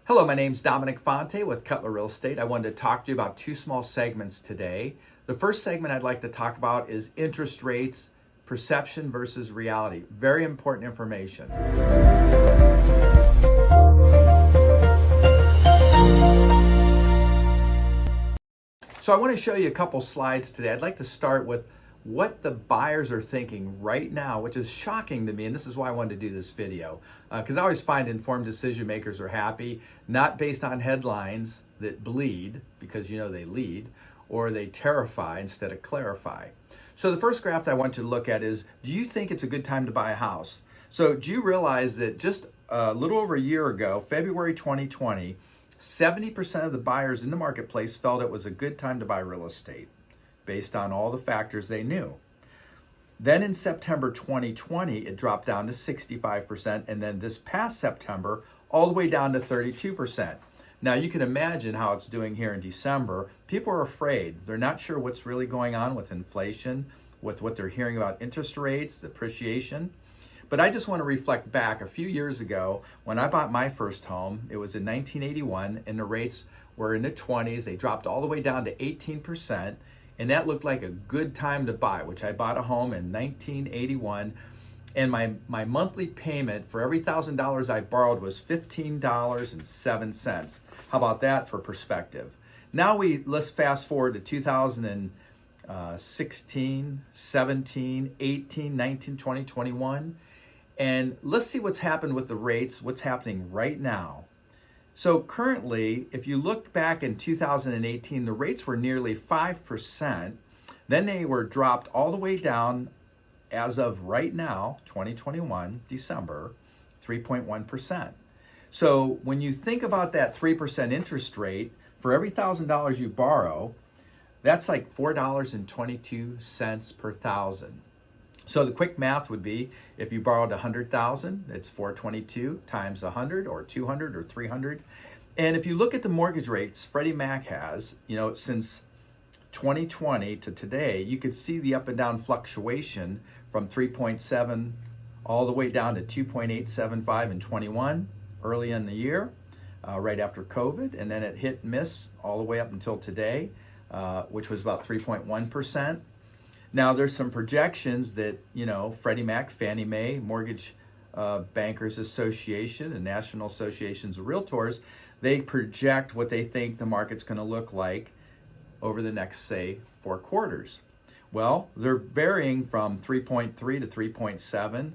Hello, my name's Dominic Fonte with Cutler Real Estate. I wanted to talk to you about two small segments today. The first segment I'd like to talk about is interest rates, perception versus reality. Very important information. So I want to show you a couple slides today. I'd like to start with what the buyers are thinking right now, which is shocking to me, and this is why I wanted to do this video. Because I always find informed decision makers are happy, not based on headlines that bleed, because you know they lead, or they terrify instead of clarify. So the first graph I want you to look at is, do you think it's a good time to buy a house? So do you realize that just a little over a year ago, February 2020, 70% of the buyers in the marketplace felt it was a good time to buy real estate, based on all the factors they knew. Then in September 2020, it dropped down to 65%, and then this past September, all the way down to 32%. Now you can imagine how it's doing here in December. People are afraid. They're not sure what's really going on with inflation, with what they're hearing about interest rates, depreciation. But I just want to reflect back a few years ago when I bought my first home. It was in 1981, and the rates were in the 20s. They dropped all the way down to 18%. And that looked like a good time to buy, which I bought a home in 1981. And my monthly payment for every $1,000 I borrowed was $15.07. How about that for perspective? Now let's fast forward to 2016, 17, 18, 19, 20, 21. And let's see what's happened with the rates, what's happening right now. So currently, if you look back in 2018, the rates were nearly 5%. Then they were dropped all the way down as of right now, 2021, December, 3.1%. So when you think about that 3% interest rate, for every $1,000 you borrow, that's like $4.22 per thousand. So the quick math would be, if you borrowed $100,000, it's $422 times 100 or 200 or 300. And if you look at the mortgage rates Freddie Mac has, since 2020 to today, you could see the up and down fluctuation from 3.7 all the way down to 2.875 in 21 early in the year, right after COVID. And then it hit and miss all the way up until today, which was about 3.1%. Now, there's some projections that, Freddie Mac, Fannie Mae, Mortgage Bankers Association, and National Associations of Realtors, they project what they think the market's going to look like over the next, say, 4 quarters. Well, they're varying from 3.3 to 3.7.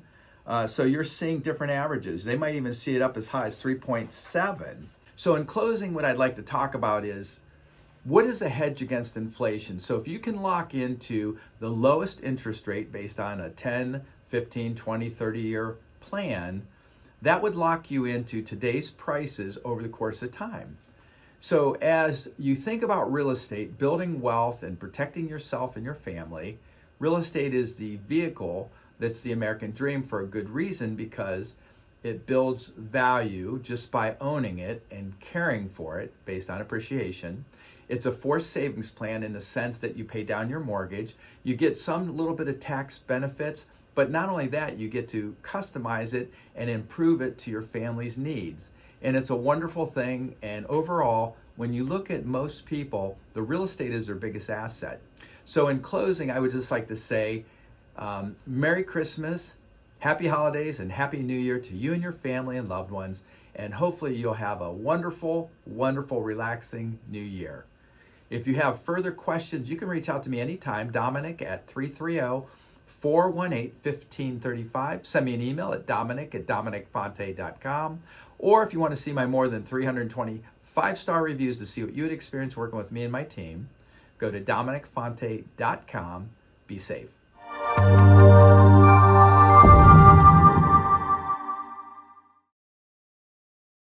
So you're seeing different averages. They might even see it up as high as 3.7. So in closing, what I'd like to talk about is, what is a hedge against inflation? So if you can lock into the lowest interest rate based on a 10, 15, 20, 30-year plan, that would lock you into today's prices over the course of time. So as you think about real estate, building wealth and protecting yourself and your family, real estate is the vehicle that's the American dream for a good reason, because it builds value just by owning it and caring for it based on appreciation. It's a forced savings plan in the sense that you pay down your mortgage. You get some little bit of tax benefits, but not only that, you get to customize it and improve it to your family's needs. And it's a wonderful thing. And overall, when you look at most people, the real estate is their biggest asset. So in closing, I would just like to say, Merry Christmas, Happy Holidays, and Happy New Year to you and your family and loved ones. And hopefully you'll have a wonderful, wonderful, relaxing new year. If you have further questions, you can reach out to me anytime, Dominic at 330-418-1535. Send me an email at dominic@dominicfonte.com. Or if you want to see my more than 320 5-star reviews to see what you would experience working with me and my team, go to dominicfonte.com. Be safe.